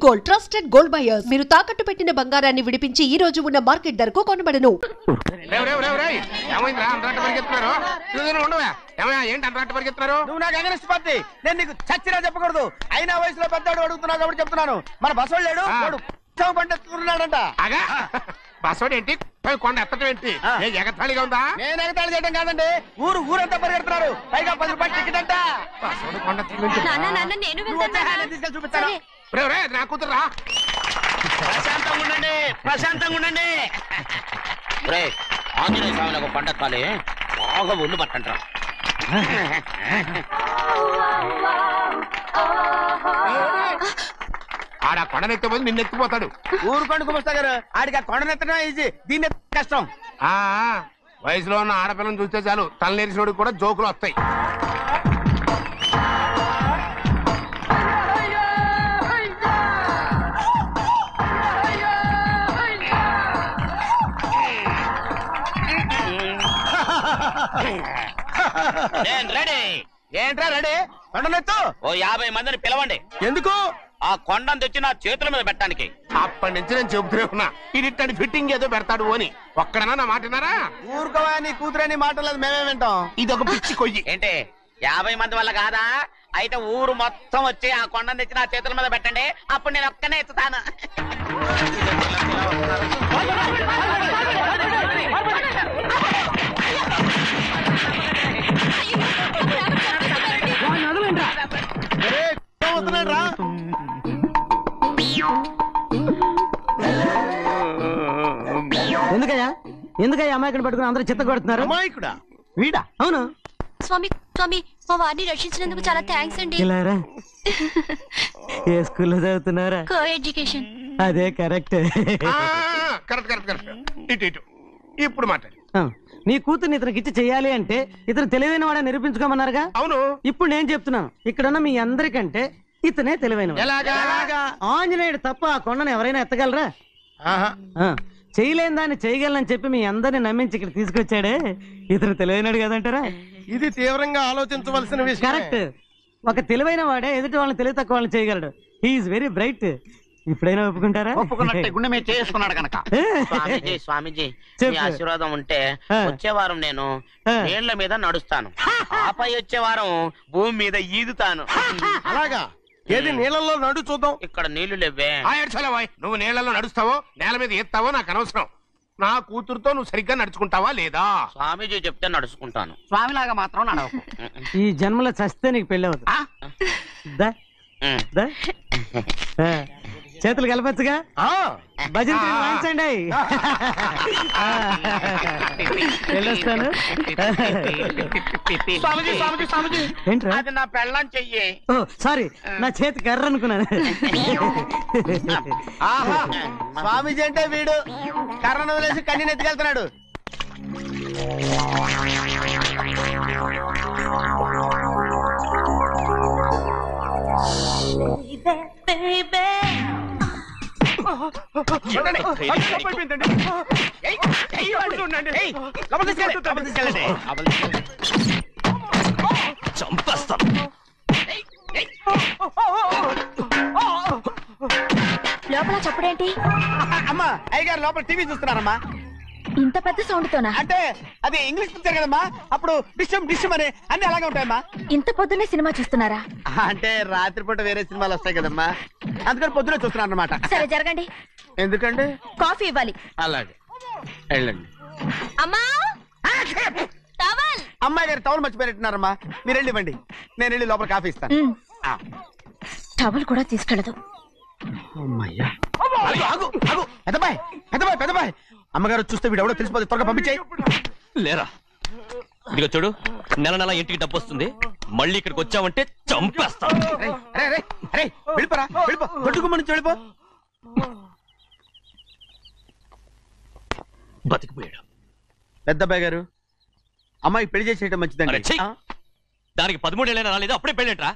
Gold, trusted gold buyers. మీరు తాకట్టు పెట్టిన బంగారాన్ని విడిపించి ఈ రోజు ఉన్న మార్కెట్ ధరకు కొనబడను. నువ్వు నాకు అగనిస్ట్ పార్టీ, నేను నీకు చచ్చినా చెప్పకూడదు. అయినా వయసులో పెద్దవాడు అడుగుతున్నావు కాబట్టి చెప్తున్నాను. మన బసవాడు లేడు, పండుతున్నాడంట. బసవాడు ఏంటి, కొండ ఎత్తడం ఏంటి? ఎగతాళిగా ఉందా? నేను ఎగతాళి చేయడం కాదండి, ఊరంతా పరిగెడుతున్నారు. పైగా 10 రూపాయలు టికెట్ అంట. బసవాడు కొండ తీసుకెళ్ళి చూపిస్తాను. నా కూతురా, ప్రశాంతంగా ఉండండి. ఆంజనేయ స్వామికి పండగ కాలే బాగా ఒళ్ళు పట్టంటారా. ఆడ కొండనెత్తపోతే నిన్నెత్తిపోతాడు. ఊరు కొండకు వస్తా గారు, ఆడికి ఆ కొండనెత్తడం ఈజీ, దీన్ని కష్టం. వయసులో ఉన్న ఆడపిల్లని చూస్తే చాలు తలనేరిసినోడికి కూడా జోకులు వస్తాయి. ఏంట్రా రెడీ? కొండనెత్తు. ఓ 50 మందిని పిలవండి. ఎందుకు? ఆ కొండను తెచ్చి నా చేతుల మీద పెట్టడానికి. అప్పటి నుంచి నేను చెబుతూనే ఉన్నా, ఇది ఫిట్టింగ్ ఏదో పెడతాడు అని. ఒక్కడనా నా మాటనారా? ఊరుకోవా, నీ కూతురని మాటలేదు, మేమే వింటాం. ఇది ఒక పిచ్చి కొయ్యి. ఏంటి 50 మంది వల్ల కాదా? అయితే ఊరు మొత్తం వచ్చి ఆ కొండను తెచ్చి నా చేతుల మీద పెట్టండి, అప్పుడు నేను ఒక్కనే ఎత్తుతాను. ఎందుకయ్యా అమాయకుడు పట్టుకుని అందరూ చిత్త కొడుతున్నారు? అమాయకుడా? వీడా? అవును స్వామి, మా వారిని రక్షించినందుకు చాలా థ్యాంక్స్ అండి. ఏ స్కూల్లో చదువుతున్నారా? Co education. అదే కరెక్ట్. ఇటు ఇప్పుడు మాట్లాడు. నీ కూతుర్ని ఇతనికి ఇచ్చి చెయ్యాలి అంటే ఇతను తెలివైన వాడని నిరూపించుకోమన్నారుగా. అవును, ఇప్పుడు నేను చెప్తున్నాను, ఇక్కడున్న మీ అందరికంటే ఇతనే తెలివైన. ఆంజనేయుడు తప్ప ఆ కొండను ఎవరైనా ఎత్తగలరా? చేయలేని దాన్ని చేయగలనని చెప్పి మీ అందరిని నమ్మించి ఇక్కడ తీసుకొచ్చాడే, ఇతను తెలివైనడు కదంటారా? ఇది తీవ్రంగా ఆలోచించవలసిన విషయం. కరెక్ట్. ఒక తెలివైన వాడే ఎదుటి వాళ్ళని తెలివి తక్కువ వాళ్ళని చేయగలడు. He is very bright. ఇప్పుడైనా ఒప్పుకుంటారా? ఒప్పుకున్నట్టే గుండె మీద చేసుకున్నాడు కనుక. స్వామీజీ మీ ఆశీర్వాదం ఉంటే వచ్చే వారం నేను నీళ్ల మీద నడుస్తాను, ఆపై వచ్చే వారం భూమి మీద ఈదుతాను. అలాగా? ఏది నీళ్ళల్లో నడు చూద్దాం. ఇక్కడ నీళ్లు లేవే. నువ్వు నీళ్లలో నడుస్తావో నేల మీద ఎత్తావో నాకు అనవసరం. నా కూతురుతో నువ్వు సరిగ్గా నడుచుకుంటావా లేదా? స్వామీజీ చెప్తే నడుచుకుంటాను. స్వామిలాగా మాత్రం నడవకు. ఈ జన్మలో చస్తే నీకు పెళ్ళి అవుతుంది. చేతులు కలపచ్చుగా, భజన వాయించండి. వెళ్ళొస్తాను. అది నా పెళ్ళం చెయ్యి. ఓ సారీ, నా చేతి కర్ర అనుకున్నాను. స్వామీజీ అంటే వీడు కర్రను వదిలేసి కన్నీ నెత్తికెళ్తున్నాడు. లోపల చప్పుడేంటి? అమ్మా, అయ్యగారు లోపల టీవీ చూస్తున్నారమ్మా. ఇంత పెద్ద సౌండ్ తోనా? అంటే అది ఇంగ్లీష్ పిక్చర్ కదమ్మా, అప్పుడు డిషమ్ డిషమ్ అని అన్ని అలాగే ఉంటాయమ్మా. ఇంత పొద్దున్నే సినిమా చూస్తున్నారా? అంటే రాత్రిపూట వేరే సినిమాలు వస్తాయి కదమ్మా, అందుకని పొద్దునే చూస్తున్నాను అన్నమాట. సరే జరగండి. ఎందుకండి? కాఫీ ఇవ్వాలి. అలాగే వెళ్ళండి. అమ్మా, టవల్. అమ్మాయి గారు టవల్ మర్చిపోయినట్టున్నారమ్మా, మీరు వెళ్ళి ఇవ్వండి, నేను వెళ్ళి లోపల కాఫీ ఇస్తాను. టవల్ కూడా తీసుకెళ్ళదు. పెద్దబాయ్ అమ్మగారు చూస్తే వీడు ఎవడో తెలిసిపోతే త్వరగా పంపించాయి. లేరా, ఇదిగో చూడు, నెల ఇంటికి డబ్బు వస్తుంది, మళ్ళీ ఇక్కడికి వచ్చావంటే చంపేస్తా. వెళ్ళిపోరా, వెళ్ళిపో, దొడ్డుకుమ్మ నుంచి వెళ్ళిపో. బతికిపోయాడు. పెద్దబాయ్ గారు, అమ్మాయి పెళ్లి చేసేయటం మంచిదండి. దానికి 13 ఏళ్ళైనా రాలేదు, అప్పుడే పెళ్ళేంట్రా?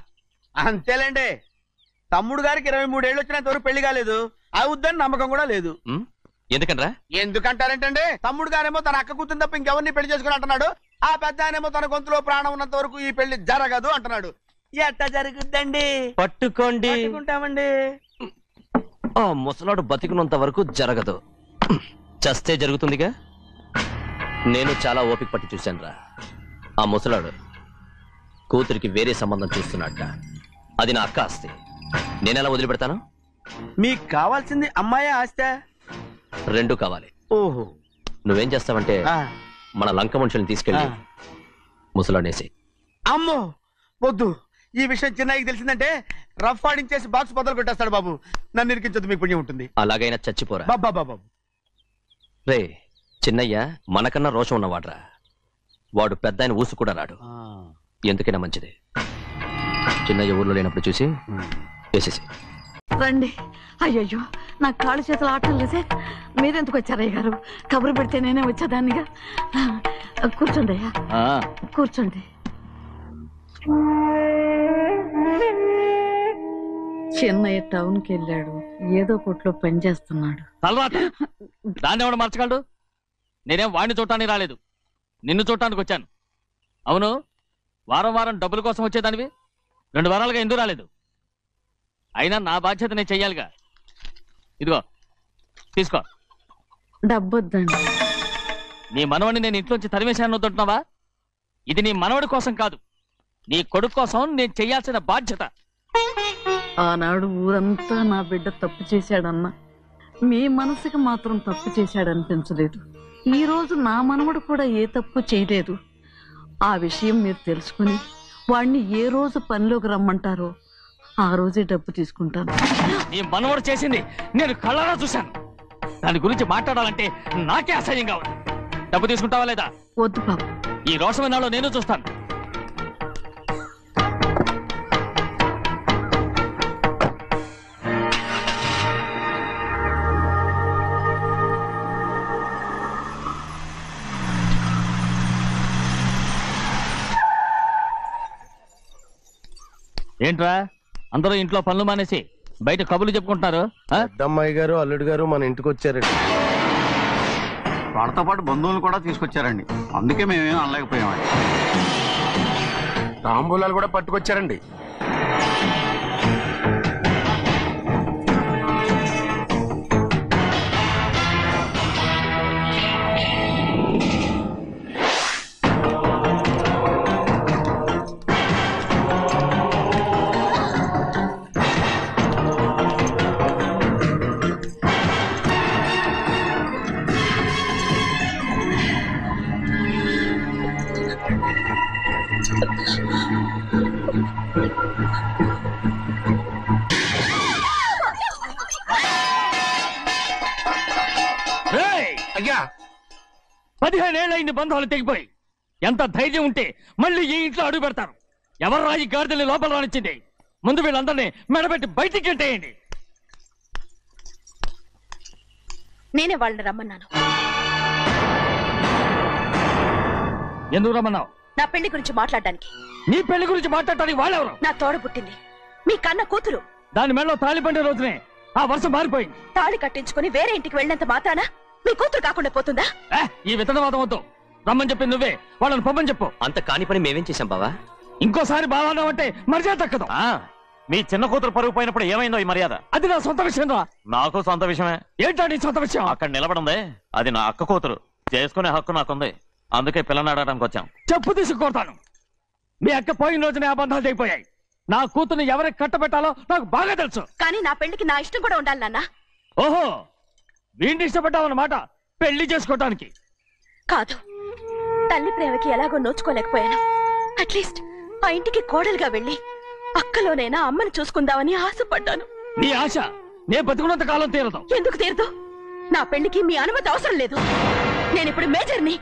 అంతేలేండి, తమ్ముడు గారికి 23 ఏళ్ళు వచ్చినంత వరకు పెళ్లి కాలేదు, అవుద్దని నమ్మకం కూడా లేదు. ఎందుకనరా? ఎందుకంటారేంటండి, తమ్ముడు గారేమో తన అక్క కూతురు తప్ప ఇంకెవరిని పెళ్లి చేసుకుని అంటున్నాడు, ఆ పెద్ద ఆయనేమో తన గొంతులో ప్రాణం ఉన్నంత వరకు ఈ పెళ్లి జరగదు అంటున్నాడు. ఎట్ట జరుగుద్దండి? పట్టుకోండి. పట్టుకుంటామండి. ఆ ముసలాడు బతికినంత వరకు జరగదు, చస్తే జరుగుతుందిగా. నేను చాలా ఓపిక పట్టి చూశానురా. ఆ ముసలాడు కూతురికి వేరే సంబంధం చూస్తున్నట్ట. అది నా అక్క ఆస్తి, నేనెలా వదిలిపెడతాను? మీకు కావాల్సింది అమ్మాయి ఆస్తా? రెండు కావాలి. ఓహో. నువ్వేం చేస్తావంటే మన లంక మనుషుల్ని తీసుకెళ్ళి ముసలాడేసి. అమ్మో వద్దు, ఈ విషయం చిన్నయ్యకి తెలిసిందంటే రఫ్ ఆడించేసి బాక్స్ బదులు కొట్టేస్తాడు బాబు. నన్ను ఇరికించొద్దు, మీకు పుణ్యం ఉంటుంది. అలాగైనా చచ్చిపోరా బాబా. రే. చిన్నయ్య మనకన్నా రోషం ఉన్నవాడ్రా. వాడు పెద్ద ఆయన ఊసు కూడా రాడు. ఎందుకైనా మంచిది చిన్నయ్య ఊర్లో లేనప్పుడు చూసి వేసేసి రండి. అయ్యయ్యో, నాకు కాళ్ళు చేతులు ఆటం లేదే. మీరెందుకు వచ్చారయ్య గారు? కబురు పెడితే నేనే వచ్చేదాన్నిగా. కూర్చోండి అయ్యా, కూర్చోండి. చిన్నయ్య టౌన్కి వెళ్ళాడు, ఏదో కొట్లో పని చేస్తున్నాడు. దాన్ని ఎవడు మార్చగలడు? నేనేం వాడిని చూడటానికి రాలేదు, నిన్ను చూడటానికి వచ్చాను. అవును, వారం వారం డబ్బుల కోసం వచ్చేదానివి 2 వారాలుగా ఎందుకు రాలేదు? అయినా నా బాధ్యత నేను చెయ్యాలిగా. ఇదిగో తీసుకో. డబ్బొద్దండి. నీ మనవడిని నేను ఇంట్లోంచి తరిమేశాను వద్దంటున్నావా? ఇది నీ మనవడి కోసం కాదు, నీ కొడుకు కోసం నేను చెయ్యాల్సిన బాధ్యత. ఆనాడు ఊరంతా నా బిడ్డ తప్పు చేశాడన్నా, మీ మనసుకి మాత్రం తప్పు చేశాడనిపించలేదు. ఈ రోజు నా మనవడు కూడా ఏ తప్పు చేయలేదు. ఆ విషయం మీరు తెలుసుకుని వాడిని ఏ రోజు పనిలోకి రమ్మంటారో ఆ రోజే డబ్బు తీసుకుంటాను. నీ మనవడు చేసింది నేను కళ్ళారా చూశాను. దాని గురించి మాట్లాడాలంటే నాకే అసహ్యంగా ఉంది. డబ్బు తీసుకుంటావా లేదా? వద్దు బాబు. ఈ రోషమైనాలో నేను చూస్తాను. ఏంట్రా అందరూ ఇంట్లో పనులు మానేసి బయట కబుర్లు చెప్పుకుంటున్నారు? పెద్దమ్మాయి గారు అల్లుడు గారు మన ఇంటికి వచ్చారండి. వాళ్ళతో పాటు బంధువులు కూడా తీసుకొచ్చారండి, అందుకే మేమేం అనలేకపోయామండి. తాంబూలాలు కూడా పట్టుకొచ్చారండి. అయ్యా, 15 ఏళ్ళైంది బంధాలు తెగిపోయి. ఎంత ధైర్యం ఉంటే మళ్ళీ ఈ ఇంట్లో అడుగు పెడతారు? ఎవరు రాయి గాడిదల్ని లోపల రానిచ్చింది? ముందు వీళ్ళందరినీ మెడబెట్టి బయటికి గెట్టేయండి. నేనే వాళ్ళని రమ్మన్నాను. ఎందుకు రమ్మన్నావు? నా పెళ్లి గురించి మాట్లాడడానికి. నీ పెళ్లి గురించి మాట్లాడటానికి వాళ్ళెవరు? నా తోడ పుట్టింది, మీ కన్న కూతురు. దాని మెడలో తాళి పండే రోజునే ఆ వర్షం మారిపోయింది. తాళి కట్టించుకుని వేరే ఇంటికి వెళ్ళినంత మాత్రాన మీ కూతురు కాకుండా పోతుందా? ఈ విత్తనవాదం వద్దు. రమ్మని చెప్పి నువ్వే, వాళ్ళని పంపని చెప్పు. అంత కాని పని మేమేం చేశాం బావా? ఇంకోసారి బాగా అంటే మర్యాద తక్కదు. మీ చిన్న కూతురు పరుగు పోయినప్పుడు ఏమైందో ఈ మర్యాద? అది నా సొంత విషయం రా. నాకు సొంత విషయమే. ఏంటా నీ సొంత విషయం? అక్కడ నిలబడిందే అది నా అక్క కూతురు, చేసుకునే హక్కు నాకుంది. అందుకే పిల్లని అడగడానికి వచ్చాం. చెప్పు తీసుకొడతాను. మీ అక్క పోయిన రోజునే ఆ బంధాలు తెగిపోయాయి. నా కూతుర్ని ఎవరికి కట్టబెట్టాలో నాకు బాగా తెలుసు. కానీ నా పెళ్లికి నా ఇష్టం కూడా ఉండాలి నాన్న. ఓహో, వీడిని ఇష్టపడ్డావన్నమాట పెళ్లి చేసుకోవటానికి? కాదు, తల్లి ప్రేమకి ఎలాగో నోచుకోలేకపోయాను. అట్లీస్ట్ ఆ ఇంటికి కోడలుగా వెళ్ళి అక్కలోనైనా అమ్మని చూసుకుందామని ఆశపడ్డాను. నీ ఆశ నే బతుకున్నంత కాలం తీరదు. ఎందుకు తీరదు? నా పెళ్లికి మీ అనుమతి అవసరం లేదు. నేనిప్పుడు మేజర్ని.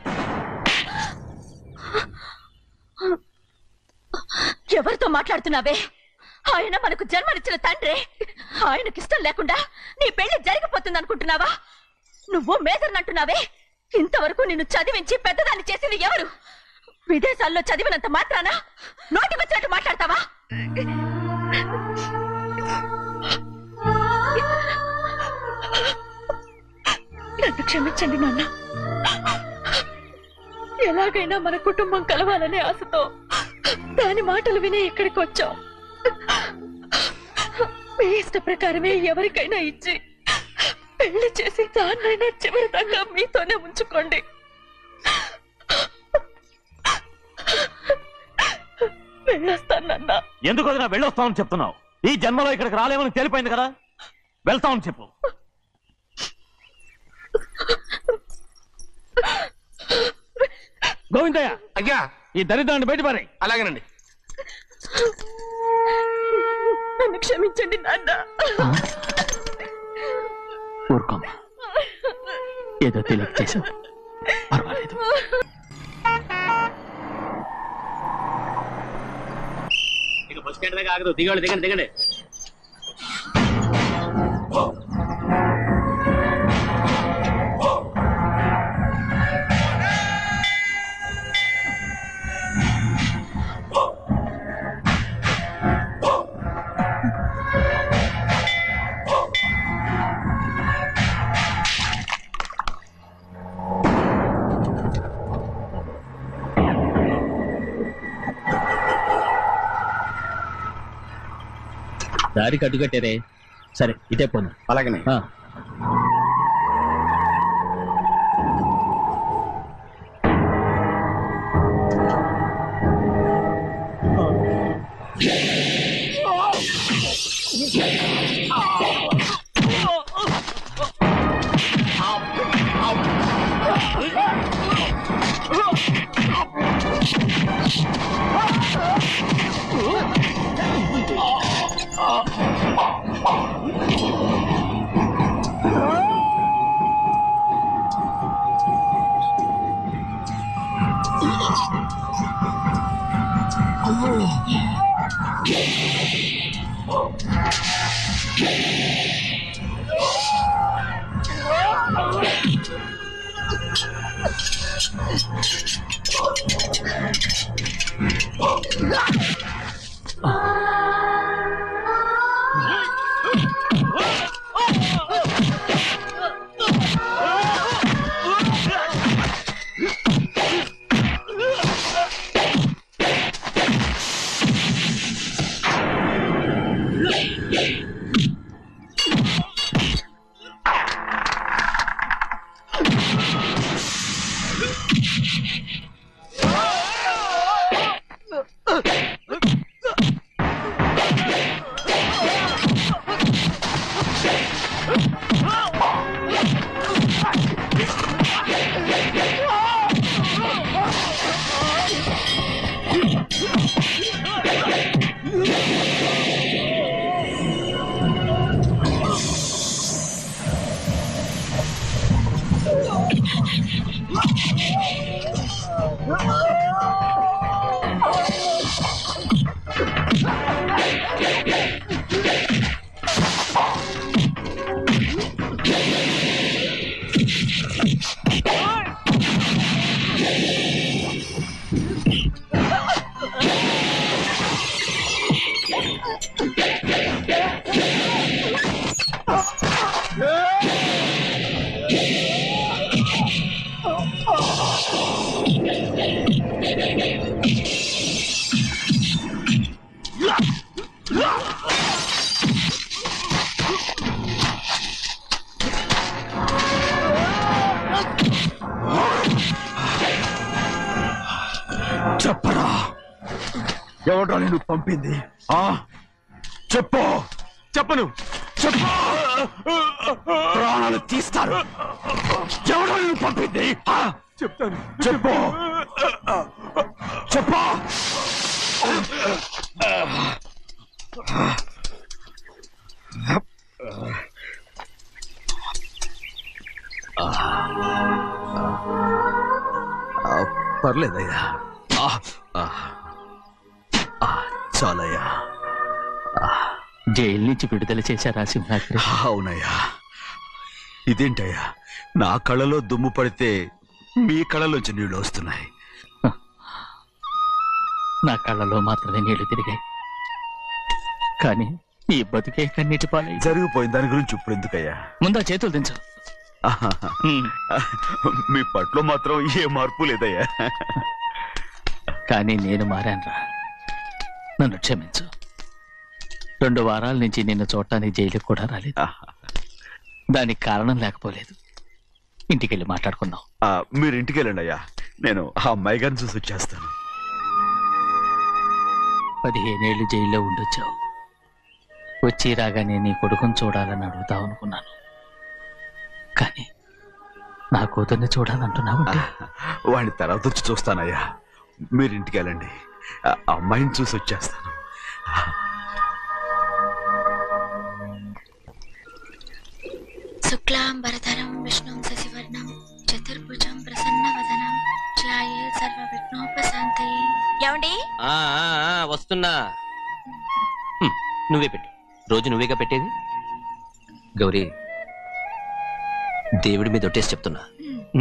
ఎవరితో మాట్లాడుతున్నావే? ఆయన మనకు జన్మనిచ్చిన తండ్రి. ఆయనకిష్టం లేకుండా నీ పెళ్లి జరిగిపోతుంది అనుకుంటున్నావా? నువ్వు మేజర్ అంటున్నావే. ఇంతవరకు నిన్ను చదివించి పెద్దదాన్ని చేసింది ఎవరు? విదేశాల్లో చదివినంత మాత్రాన నోటికొచ్చినట్టు మాట్లాడతావా? నన్ను క్షమించండి నాన్న. ఎలాగైనా మన కుటుంబం కలవాలనే ఆశతో దాని మాటలు విని ఇక్కడికి వచ్చాం. మీ మీ ఇష్ట ప్రకారమే ఎవరికైనా ఇచ్చి పెళ్లి చేసి దాన్నైనా చివరి దాకా మీతోనే ఉంచుకోండి. వెళ్ళొస్తానన్నా. ఎందుకు వదినా వెళ్ళొస్తామని చెప్తున్నావు? ఈ జన్మలో ఇక్కడికి రాలేమని తేలిపోయింది కదా, వెళ్తామని చెప్పు. గోవిందయ్య, అయ్యా ఈ దరిద్రాన్ని బయటపడే. అలాగేనండి. నన్ను క్షమించండి నాన్న. ఊరుకోమ్మా, ఏదో తెలియక చేసావు, పర్వాలేదు. ఇక బస్ స్టాండ్ దగ్గర ఆగదు, దిగండి దిగండి దిగండి. దారికి అడ్డుకట్టారే. సరే ఇదే పోను. అలాగనే. చెప్పరా, ఎవడో నేను పంపింది? చెప్పు. చెప్పను. చెప్పు. ప్రాణాలు తీస్తారు. ఎవడో నేను పంపింది? చెప్తాను. చెప్పు. చెప్పు. పర్లేదయ్యా, చాలయ్యా. జైలు నుంచి విడుదల చేశారా సింహాద్రి? అవునయ్యా. ఇదేంటయ్యా, నా కళ్ళలో దుమ్ము పడితే మీ కళ్ళలోంచి నీళ్లు వస్తున్నాయి. నా కళ్ళలో మాత్రమే నీళ్లు తిరిగాయి, కానీ ఈ బతుకే కన్నీటి పాలై జరిగిపోయింది. దాని గురించి ఇప్పుడు ఎందుకయ్యా? ముందా చేతులు దించు. మీ పట్ల మాత్రం ఏ మార్పు లేదయ్యా. కానీ నేను మారానురా, నన్ను క్షమించు. 2 వారాల నుంచి నిన్ను చూడటానికి జైలుకి కూడా రాలేదు. దానికి కారణం లేకపోలేదు. ఇంటికెళ్ళి మాట్లాడుకుందాం. మీరు ఇంటికి వెళ్ళండి అయ్యా, నేను ఆ అమ్మాయి గారిని చూసి వచ్చేస్తాను. 15 ఏళ్ళు జైల్లో ఉండొచ్చావు. వచ్చి రాగానే నీ కొడుకుని చూడాలని అడుగుతావు అనుకున్నాను, కానీ నా కూతుర్ని చూడాలంటున్నావు. వాడిని తర్వాత వచ్చి చూస్తానయ్యా, మీరు ఇంటికి వెళ్ళండి, ఆ అమ్మాయిని చూసి వచ్చేస్తాను. శుక్లాంబరధరం విష్ణుం శశివర్ణం చతుర్భుజం ప్రసన్నవదనం ధ్యాయే సర్వవిఘ్నోపశాంతయే. ఏమండి? వస్తున్నా. నువ్వే పెట్టు, రోజు నువ్వేగా పెట్టేది. గౌరీ, దేవుడి మీద ఒట్టేసి చెప్తున్నా,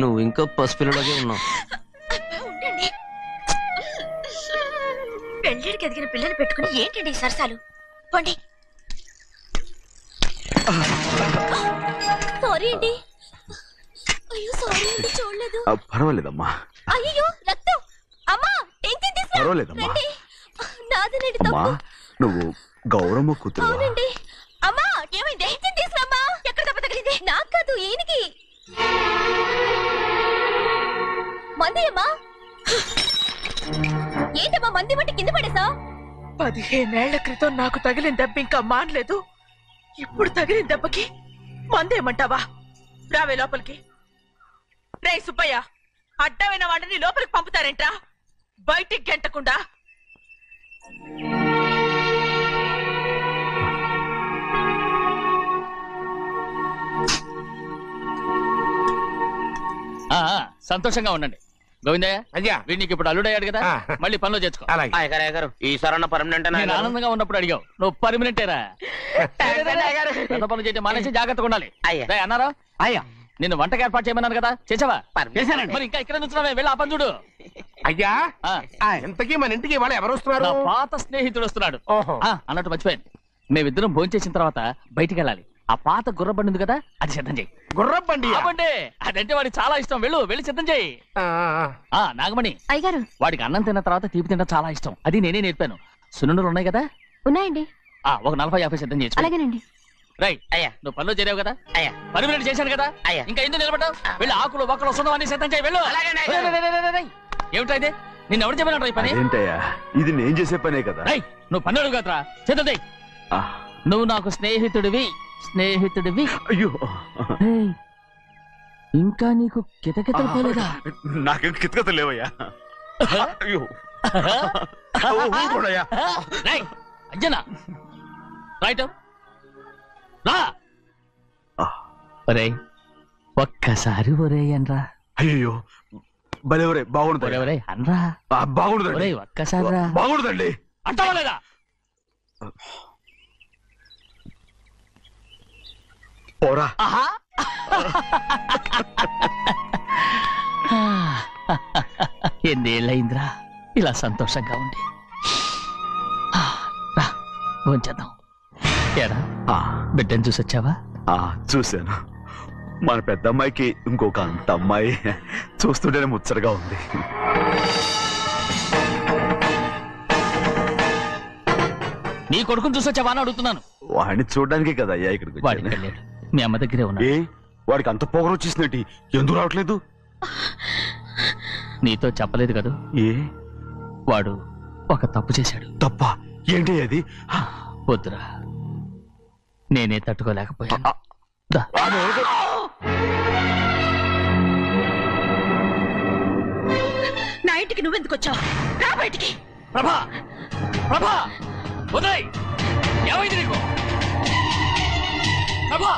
నువ్వు ఇంకా పసిపిల్లలాగే ఉన్నావు. పెళ్ళిడికి ఎదిగిన పిల్లని పెట్టుకుని ఏంటండి ఈ సరసాలు? పోండి. సారీ అండి. అయ్యో సారీ అండి, చూడలేదు. పర్వాలేదమ్మా. అయ్యో రక్తం. అమ్మా టెన్షన్ తీసుకో. పర్వాలేదమ్మా. నాదనండి అమ్మా, తప్పు. నువ్వు గౌరమ్మ కూతురు. అవునండి. అమ్మా ఏమైంది? టెన్షన్ తీసుకురామ్మా. ఎక్కడ దెబ్బ తగిలింది? నాకు కాదు, ఈయనకి. మంది అమ్మా. ఏంటమ్మా మంది మట్టి కింద పడేసా? 15 ఏళ్ల క్రితం నాకు తగిలిన దెబ్బ ఇంకా మానలేదు. ఇప్పుడు తగిలిన దెబ్బకి మందేమంటావా? రావే లోపలికి. రే సుబ్బయ్య, అడ్డమైన వాడిని లోపలికి పంపుతారేంట్రా? బయటికి గెంటకుండా. సంతోషంగా ఉండండి. గోవిందయ్య, అయ్యా వీడికి ఇప్పుడు అల్లుడయ్యాడు కదా, మళ్ళీ పనిలో చేర్చుకో. ఈసారన్న పర్మనెంట్. నేను ఆనందంగా ఉన్నప్పుడు అడిగావు, నువ్వు పర్మనెంటేరా. పెద్ద పనులు చేయడం మానేసి జాగ్రత్తగా ఉండాలి. అన్నారా? అయ్యా నిన్ను వంటకి ఏర్పాటు చేయమన్నాను కదా, చేసావా? మరి ఇంకా ఇక్కడ నుంచున్నావే, వెళ్ళి ఆ పని చూడు. అయ్యా ఇంతకీ మన ఇంటికి వాళ్ళు ఎవరు వస్తున్నారు? నా పాత స్నేహితుడు వస్తున్నాడు. అన్నట్టు మర్చిపోయాను, మేమిద్దరం భోంచేసిన తర్వాత బయటికి వెళ్ళాలి. ఆ పాత గుర్రబండి ఉంది కదా, అది సిద్ధం చేయి. గుర్రబండి? అదంటే వాడికి చాలా ఇష్టం. వెళ్ళి సిద్ధం చేయి. నాగమణి అయ్యగారు, వాడికి అన్నం తిన్న తర్వాత తీపి తినడం చాలా ఇష్టం. అది నేనే నేర్పాను. సున్నుండలు ఉన్నాయి కదా? ఉన్నాయండి. ఒక 40-50 సిద్ధం చేయొచ్చు. అలాగేనండి. రైట్ అయ్యా, నువ్వు పనిలో చేరావు కదా, పర్మినెంట్ చేశాను కదా, ఇంకా ఎందుకు నిలబడ్డావు? వెళ్ళి ఆకులు బొక్కలు వస్తుందో అన్ని సిద్ధం చేయి. వెళ్ళు. ఏమిటైతే నిన్ను ఎవరు చెప్పినట్టు ఈ పని? ఏంటయ్యా, ఇది నేను చేసే పనే కదా. నువ్వు పని అడుగు కదరా, సిద్ధం చేయి. నువ్వు నాకు స్నేహితుడివి. అయ్యో, ఇంకా నీకు కితకితలు పోలేదా? నాకేం కితకితలు లేవయ్యా. అయ్యో అజ్జనా, రైట్ రా. ఒరే ఒక్కసారి ఒరే అనరా. అయ్యో భలే బాగుంటుంది. ఒరే అనరా. బాగుంటుంది. ఒక్కసారి రా. బాగుంటుందండి. అంటావా లేదా? పోరా. ఎన్నేళ్ళయిందిరా ఇలా సంతోషంగా ఉండి. భోంచేద్దాం. ఏరా బిడ్డను చూసొచ్చావా? చూశాను. మన పెద్ద అమ్మాయికి ఇంకొక అంత అమ్మాయి. చూస్తుంటేనే ముచ్చటగా ఉంది. నీ కొడుకుని చూసొచ్చావా అని అడుగుతున్నాను. వాడిని చూడడానికే కదా అయ్యా ఇక్కడికి వచ్చాను. మీ అమ్మ దగ్గరే ఉన్నా. వాడికి అంత పొగరు వచ్చేసినట్టు ఎందుకు రావట్లేదు? నీతో చెప్పలేదు కదా. వాడు ఒక తప్పు చేశాడు. తప్ప? ఏంటి అది? వద్దురా, నేనే తట్టుకోలేకపోయాను. నా ఇంటికి నువ్వెందుకు వచ్చావు? రా బయటికి. ప్రభా, ప్రభా, ఉదయ్, ఏమైంది నీకు? ప్రభా,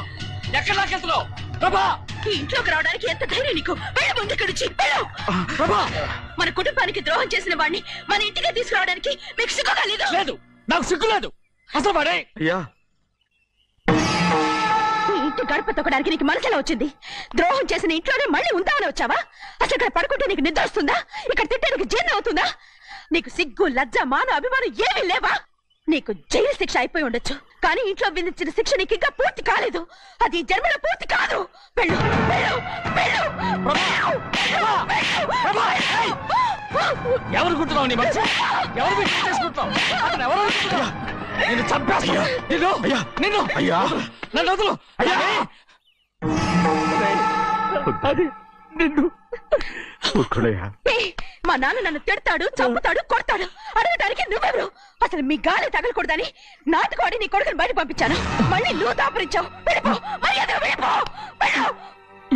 ఎక్కడ నాకెళ్తున్నావు? ప్రభా, ఈ ఇంట్లోకి రావడానికి ఎంత ధైర్యం నీకు? వెళ్ళు ముందు ఇక్కడి నుంచి, వెళ్ళు. ప్రభా, మన కుటుంబానికి ద్రోహం చేసిన వాడిని మన ఇంటికి తీసుకురావడానికి మీకు సిగ్గుగా లేదు? లేదు, నాకు సిగ్గు లేదు. అసలు వాడే ఈ ఇంటి గడప తొక్కడానికి నీకు మనసులో వచ్చింది. ద్రోహం చేసిన ఇంట్లోనే మళ్ళీ ఉందామని వచ్చావా? అసలు ఇక్కడ పడుకుంటే నీకు నిద్ర వస్తుందా? ఇక్కడ తింటే నీకు జీర్ణం అవుతుందా? నీకు సిగ్గు, లజ్జ, మాన, అభిమానం ఏమీ లేవా? నీకు జైలు శిక్ష అయిపోయి ఉండొచ్చు, కానీ ఇంట్లో విధించిన శిక్ష నీకు ఇంకా పూర్తి కాలేదు. అది జన్మలో పూర్తి కాదు. వెళ్ళు, వెళ్ళు, వెళ్ళు, వెళ్ళు, వెళ్ళు. ఎవరు కుట్టున్నావు నీ మంచి? ఎవరు మీరు చేసుకుంటున్నావు? అతను ఎవరు అనుకుంటున్నావు? నిన్ను చంపేస్తా. నిన్ను నన్ను వదులు. అది నిన్ను మా నాన్న నన్ను తిడతాడు, చంపుతాడు, కొడతాడు. అడగటానికి నువ్వెవరు? అసలు మీ గాలి తగలకూడదని నాటుకోడి నీ కొడుకుని బయట పంపించాను. మళ్ళీ నువ్వు దాపరించావు.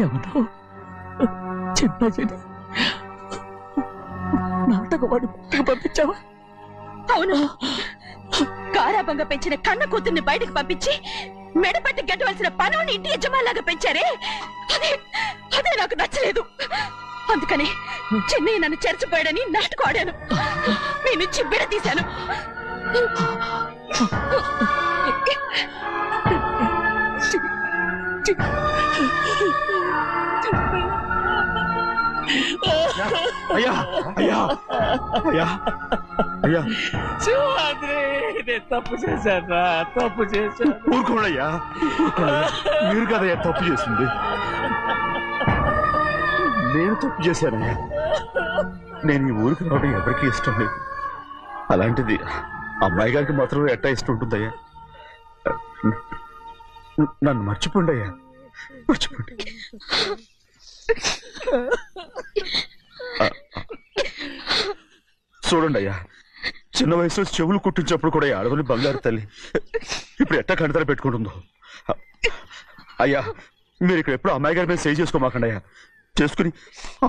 ఎవరో చిన్న నాటకవాడు పంపించావా? అవును, గారాబంగా పెంచిన కన్న కూతుర్ని బయటకు పంపించి మెడపట్టి గెట్టవలసిన పనుని ఇంటి యజమానిలాగా పెంచారే, అదే నాకు నచ్చలేదు. అందుకని చెన్నై నన్ను చెరచిపోయాడని నాటకం ఆడాను. మీ నుంచి విడదీశాను. అయ్యా అయ్యా అయ్యా అయ్యా తప్పు చేశాను, తప్పు చేశాను. ఊరుకోడయ్యా, మీరు కదయ్యా తప్పు చేసింది. నేను తప్పు చేశానయ్యా. నేను ఈ ఊరికి రావడం ఎవరికి ఇష్టం లేదు. అలాంటిది అమ్మాయి గారికి మాత్రం ఎట్టా ఇష్టం ఉంటుందయ్యా. నన్ను మర్చిపోండి అయ్యా, మర్చిపోండి. చూడండి అయ్యా, చిన్న వయసులో చెవులు కుట్టించినప్పుడు కూడా ఆడవని బంగారు తల్లి ఇప్పుడు ఎట్టా కంటతల పెట్టుకుంటుందో. అయ్యా, మీరు ఇక్కడ ఎప్పుడు అమ్మాయి గారి మీద సేవ్ చేసుకోమాకండి అయ్యా. చేసుకుని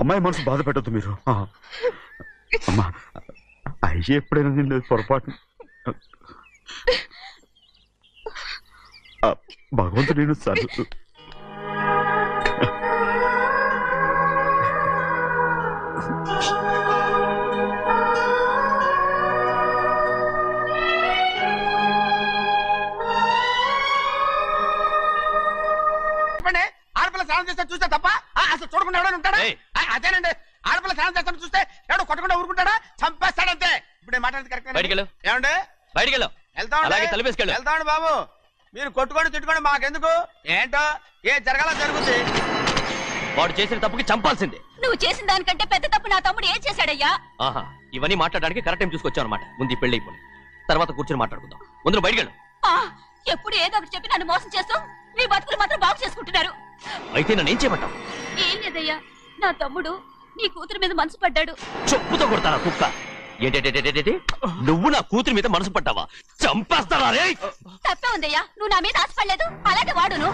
అమ్మాయి మనసు బాధ పెట్టద్దు మీరు. అమ్మా, అయ్యే ఎప్పుడైనా నేను పొరపాటు భగవంతుడు నేను సర్లు. ఆడపిల్ల స్నానం చేస్తే చూస్తే తప్ప అసలు చూడకుండా ఎవడైనా ఉంటాడా? అదేనండి, ఆడపిల్ల స్నానం చేస్తాను చూస్తే ఎవడో కొట్టకుండా ఊరుకుంటాడా? చంపేస్తాడంతే. ఇప్పుడు మాట్లాడేది కరెక్ట్. ఏమండి బయటికి వెళ్తామండి బాబు. మీరు కొట్టుకొని తిట్టుకొని మాకెందుకు? ఏంటో ఏ జరగాల జరుగుతుంది. వాడు చేసిన తప్పుకి చంపాల్సిందే. నువ్వు చేసిన దానికంటే పెద్ద తప్పు నా తమ్ముడు ఏం చేశాడయ్యా? ఆహా, ఇవన్నీ మాట్లాడడానికి కరెక్ట్ టైం చూసుకొచ్చావు అనమాట. ముందు పెళ్లి అయిపోయి తర్వాత కూర్చొని మాట్లాడుకుందాం. ముందు బయటికి వెళ్ళు. ఎప్పుడు ఏదో ఒకటి చెప్పి నన్ను మోసం చేస్తూ మీ బతుకులు మాత్రం బాగు చేసుకుంటున్నారు. అయితే నన్నేం చేయమంటావు? ఏం లేదయ్యా, నా తమ్ముడు నీ కూతురు మీద మనసు పడ్డాడు. చెప్పుతో కొడతారా కుక్క? ఏంటంటే నువ్వు నా కూతురి మీద మనసు పడ్డావా? చంపేస్తారా? తప్పే ఉందయ్యా, నువ్వు నా మీద ఆశపడలేదు. అలాంటి వాడును.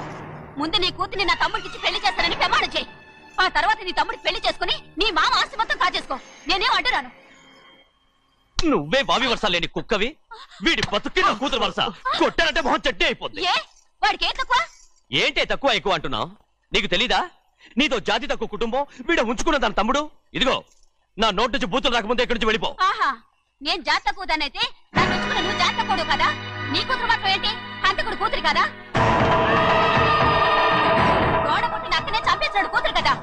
ముందు నీ కూతుర్ని నా తమ్ముడికి పెళ్లి చేస్తానని ప్రమాణం చేయి. ఆ తర్వాత నీ తమ్ముడికి పెళ్లి చేసుకుని నీ మామ ఆస్తి మొత్తం కాజేసుకో. నేనేం అడ్డురాను. నువ్వే బావి వరుస లేని కుక్కవి. వీడి బతుక్కి నా కూతురు వరుస. కొట్టానంటే మొహం చెడ్డే అయిపోద్ది. వాడికి ఏం తక్కువ? ఏంటే తక్కువ ఎక్కువ అంటున్నావు? నీకు తెలీదా? నీతో జాతి తక్కువ కుటుంబం వీడ ఉంచుకున్న దాని తమ్ముడు. ఇదిగో, నా నోటి నుంచి బూతులు రాకముందే ఇక్కడి నుంచి వెళ్ళిపో. ఆహా, నేను జాతి తక్కువ దానైతే దాన్ని ఉంచుకున్న నువ్వు జాతి తక్కువ కదా. నీ కూతురు మాత్రం ఏంటి? హంతకుడు కూతురు కదా. గోడ పుట్టిన అక్కనే చంపేశాడు కూతురు కదా.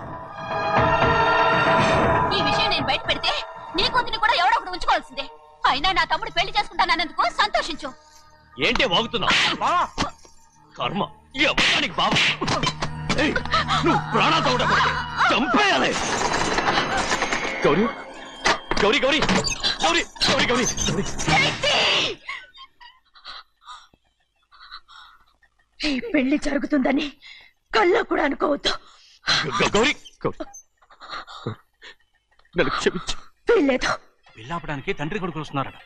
ఈ విషయం నేను బయట పెడితే నీ కూతురిని కూడా ఎవడో ఒకటి ఉంచుకోవాల్సిందే. అయినా నా తమ్ముడు పెళ్లి చేసుకుంటానన్నందుకు సంతోషించు. ఏంటి వాగుతున్నావు? కర్మ ఎవరికి బాబు. నువ్వు ప్రాణాలతో ఉండకూడదు, చంపేయాలి. గౌరీ గౌరీ గౌరీ గౌరీ గౌరీ గౌరీ ఈ పెళ్లి జరుగుతుందని కల్లో కూడా అనుకోవద్దు. గౌరీ నన్ను క్షమించు. వీల్లేదు. పెళ్ళాపడానికి తండ్రి కొడుకులు వస్తున్నారట.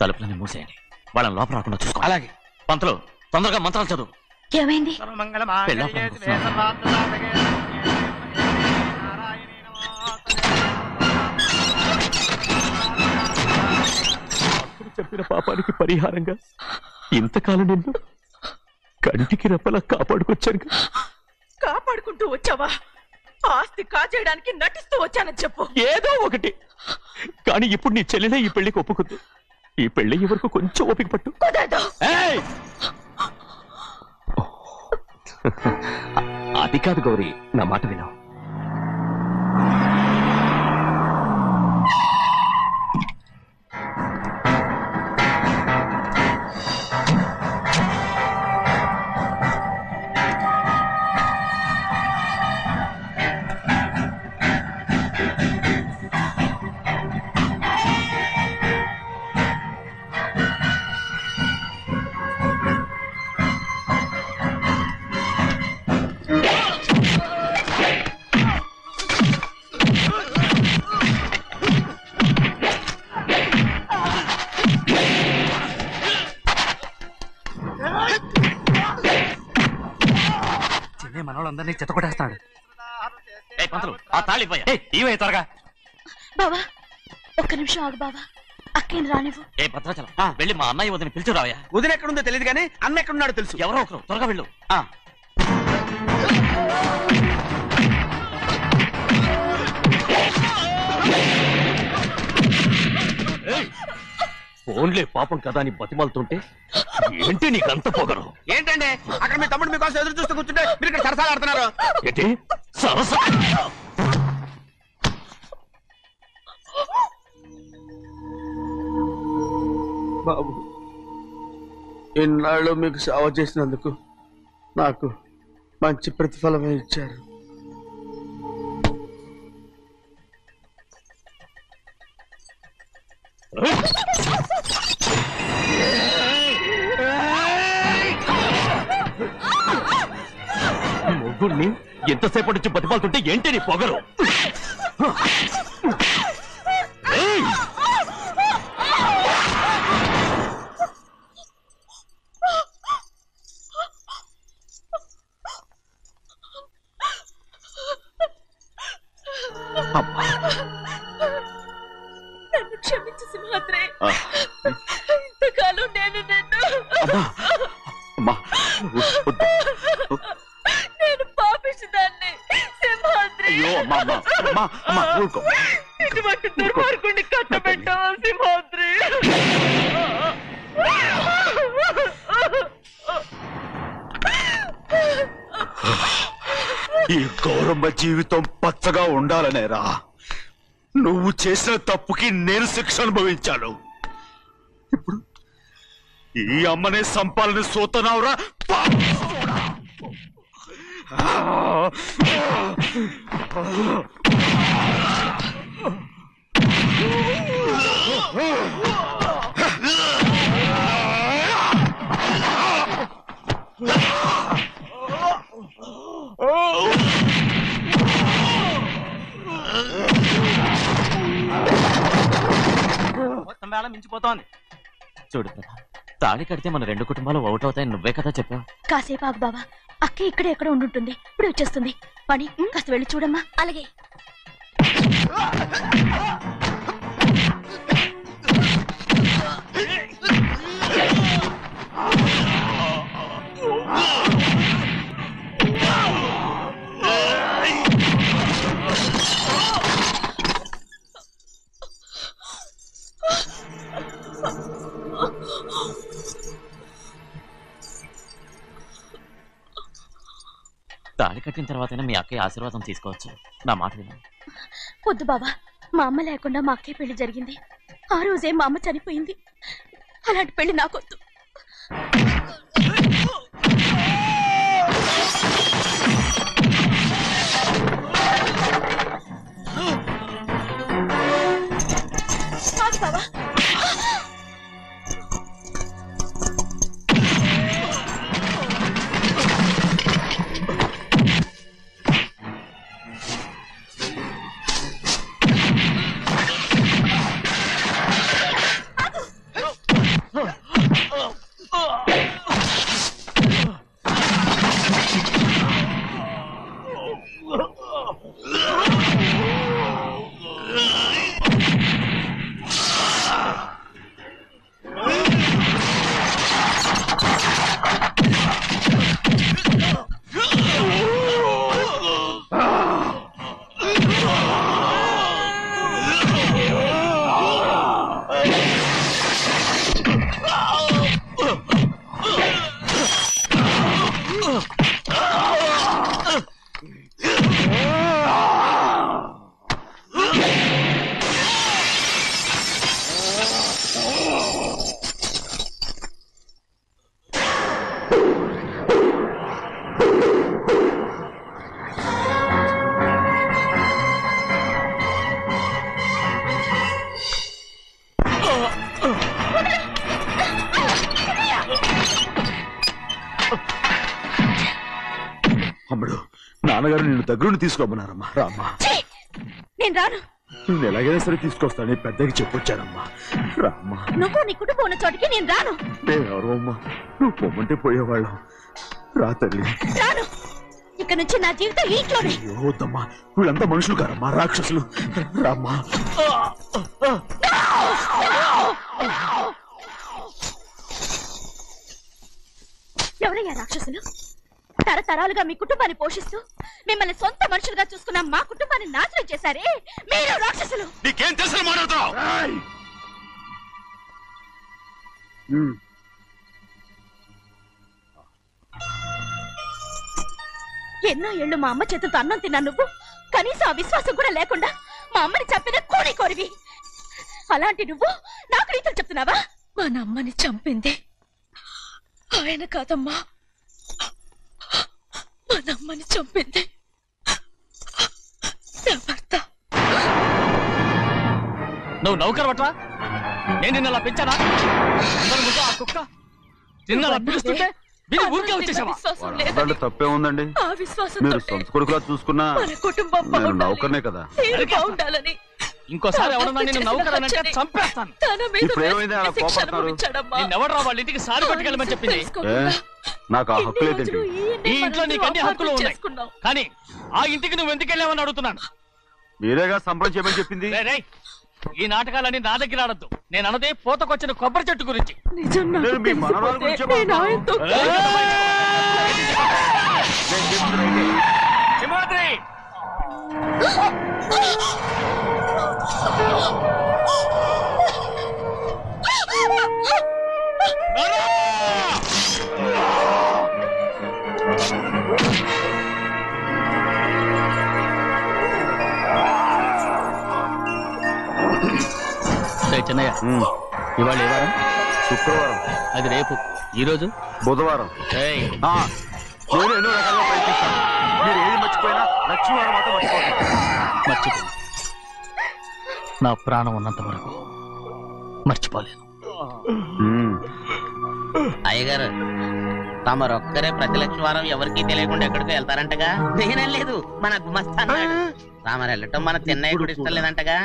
తలుపులని మూసేయండి, వాళ్ళని లోపల రాకుండా చూసుకో. అలాగే. పంతులు, తొందరగా మంత్రాలు చదువు. ఏమైంది? చెప్పిన పాపానికి పరిహారంగా ఇంతకాలం నిన్ను కంటికి రెప్పలా కాపాడుకొచ్చాను. కాపాడుకుంటూ వచ్చావా? ఆస్తి కాజేయడానికి నటిస్తూ వచ్చానని చెప్పు. ఏదో ఒకటి. కానీ ఇప్పుడు నీ చెల్లెలే ఈ పెళ్లికి ఒప్పుకుంది. ఈ పెళ్లి వరకు కొంచెం ఓపిక పట్టు. అది కాదు గౌరీ, నా మాట విను. అన్నయ్య మనోళ్ళందరినీ చెత్తకొట్టేస్తాడు. ఆ తాళి ఇవే త్వరగా. బావా ఒక్క నిమిషం ఆగు బావా, అక్కేం రానివ్వు. ఏ భద్రాచలం వెళ్ళి మా అన్నయ్య వదిన పిలిచి రావయ్యా. వదిన ఎక్కడుందో తెలియదు కానీ అన్న ఎక్కడున్నాడో తెలుసు. ఎవరో ఒకరు త్వరగా వెళ్ళు. ఫోన్లే పాపం కదా అని బతిమాలుతుంటే ఏంటి నీకంత పొగరు? ఏంటండి అక్కడ మీ తమ్ముడు మీకోసం ఎదురు చూస్తూ కూర్చుంటే మీరు ఇక్కడ సరసాలు ఆడుతున్నారు. ఏంటి సరస? బాబు, ఇన్నాళ్ళు మీకు సేవ చేసినందుకు నాకు మంచి ప్రతిఫలమే ఇచ్చారు. మొగ్గుడిని ఎంతసేపటి నుంచి బతిమాలుతుంటే ఏంటి నీ పొగరు? నన్ను క్షమించు సింహాద్రి. ఇంతకాలం నేను నేను పాపిస్తుందాన్ని సింహాద్రి. ఇటువంటి దుర్మార్గుడిని కట్టబెట్టావా సింహాద్రి? ఈ గౌరమ్మ జీవితం పచ్చగా ఉండాలనేరా నువ్వు చేసిన తప్పుకి నేను శిక్ష అనుభవించాను. ఇప్పుడు ఈ అమ్మనే సంపాలని సోతనావురా. మొత్తం వేళ మించిపోతోంది. చూడు ప్రభా, తాళి కడితే మన రెండు కుటుంబాలు ఒకటవుతాయని నువ్వే కదా చెప్పావు. కాసేపు ఆగు బావా, అక్క ఇక్కడే ఎక్కడ ఉండుంటుంది, ఇప్పుడు వచ్చేస్తుంది. పని కాస్త వెళ్ళి చూడమ్మా. అలాగే. తాళి కట్టిన తర్వాతైనా మీ అక్కయ్య ఆశీర్వాదం తీసుకోవచ్చు. నా మాట విను. వద్దు బావా, మా అమ్మ లేకుండా మా అక్కయ్య పెళ్లి జరిగింది. ఆ రోజే మా అమ్మ చనిపోయింది. అలాంటి పెళ్లి నాకొద్దు. బావా, అమ్ముడు, నాన్నగారు నిన్ను దగ్గరుండి తీసుకోమన్నారమ్మా. రామ్మా. నేను రాను. నువ్వు ఎలాగైనా సరే తీసుకొస్తానని పెద్దకి చెప్పొచ్చానమ్మా. రామ్మా. నువ్వు నీ కుటుంబం ఉన్న చోటికి నేను రాను. నేనెవరో అమ్మా, నువ్వు పొమ్మంటే పోయేవాళ్ళం. రా తల్లి. రాను. ఇక నుంచి నా జీవితం ఇంట్లోనే. వద్దమ్మా, వీళ్ళంతా మనుషులు కారమ్మా, రాక్షసులు. రామ్మా. ఎవరయ్యా రాక్షసులు? తరతరాలుగా మీ కుటుంబాన్ని పోషిస్తూ మిమ్మల్ని సొంత మనుషులుగా చూసుకున్న మా కుటుంబాన్ని నాశనం చేశారే మీరు రాక్షసులు. నీకేం తెలుసు మాట్లాడుతున్నావు? ఎన్నో ఏళ్ళు మా అమ్మ చేతులతో అన్నం తిన్నా నువ్వు కనీసం ఆ విశ్వాసం కూడా లేకుండా మా అమ్మని చంపిన కోడి కోరివి. అలాంటి నువ్వు నాకు రీతులు చెప్తున్నావా? మా అమ్మని చంపింది ఆయన కాదమ్మా, మా అమ్మని చంపింది నా భర్త. నువ్వు నౌకరు పట్రా? నేను నిన్న అలా పెంచానా? ఆ కుక్క నిన్న అలా పిలుస్తుంటే ఊరికే వచ్చేసావా? తప్పే ఉందండి. మీరు సొంత కొడుకులా చూసుకున్నా నేను నౌకర్నే కదా. ఇంకోసారి ఎవరన్నా నేను నౌకరనంటే చంపేస్తాను. ఇప్పుడు ఏమైంది అలా కోపడుతున్నారు? నిన్నెవడరా వాళ్ళ ఇంటికి సారి పట్టుకెళ్ళమని చెప్పింది? నాకు ఆ హక్కు లేదండి. ఈ ఇంట్లో నీకు అన్ని హక్కులు ఉన్నాయి, కానీ ఆ ఇంటికి నువ్వు ఎందుకు వెళ్ళావని అడుగుతున్నాను. మీరేగా సంబరం చేయమని చెప్పింది. ఈ నాటకాలన్నీ నా దగ్గర ఆడద్దు. నేను అన్నదే పూతకొచ్చిన కొబ్బరి చెట్టు గురించి. మీ మనవరాల గురించి చిన్నయ్య, ఇవాళ ఏ వారం? శుక్రవారం. అది రేపు. ఈ రోజు బుధవారం. నేను ఎన్నో రకాలుగా ప్రయత్నిస్తాను. మీరు ఏది మర్చిపోయినా లక్ష్మీవారం మాత్రం మర్చిపో. నా ప్రాణం ఉన్నంత వరకు మర్చిపోలేదు. అయ్యగారు, తమరొక్కరే ప్రతి లక్ష్మీవారం ఎవరికి తెలియకుండా ఎక్కడికో వెళ్తారంటగా? నేనలేదు, మన గుమస్తా అన్నాడు. తామరు వెళ్ళటం మన చెన్నయ్య కూడా ఇష్టం లేదంటగా?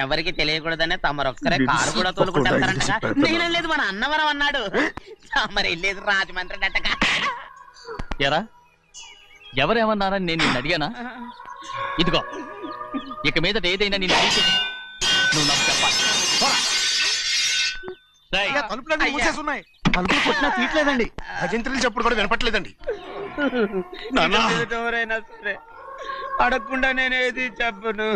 ఎవరికి తెలియకూడదనే తమరొక్కరే కారు కూడా తోలుకుంటారంటగా? నేనలేదు, మన అన్నవరం అన్నాడు. తమరు వెళ్ళేది రాజమండ్రి అంటగా. ఎరా, ఎవరేమన్నారని నేను నిన్ను అడిగానా? ఇదిగో, ఇక మీదట ఏదైనా నేను అడిగితే నువ్వు నాకు చెప్పాలి. తలుపులన్నీ మూసేసున్నాయి. తలుపులు కొట్టినా తీయట్లేదండి. భజంత్రులు చెప్పుడు కూడా వినపట్లేదండి. ఎవరైనా సరే అడగకుండా నేనేది చెప్పను.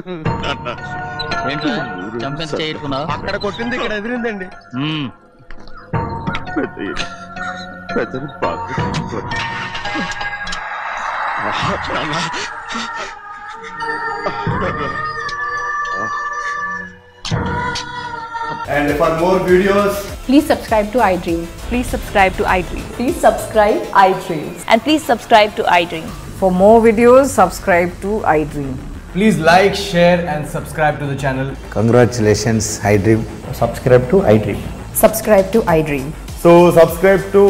అక్కడ కొట్టింది ఇక్కడ ఎదిరిందండి. And for more videos, please subscribe to iDream. Please subscribe to iDream. Please subscribe iDream. And please subscribe to iDream. For more videos, subscribe to iDream. please like, share and subscribe to the channel. Congratulations, iDream. Subscribe to iDream. Subscribe to iDream. So subscribe to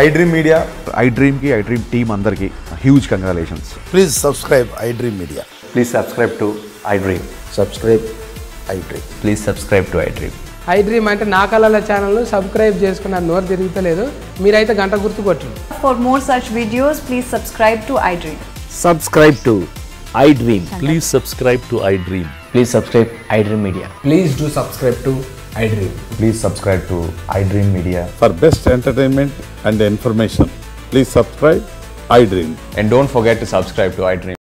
iDream Media. iDream ki iDream team andarki huge congratulations. Please subscribe iDream Media. Please subscribe to iDream. Subscribe iDream. Please subscribe to iDream. iDream అంటే నా కళల channel subscribe చేసుకున్న నోరు తిరుగుతలేదు, మీరైతే గంట గుర్తు కొట్టండి. For more such videos, please subscribe to iDream. Subscribe to iDream. Please subscribe to iDream. Please subscribe iDream Media. Please do subscribe to iDream. Please subscribe to iDream Media. For best entertainment and information, please subscribe iDream. And don't forget to subscribe to iDream.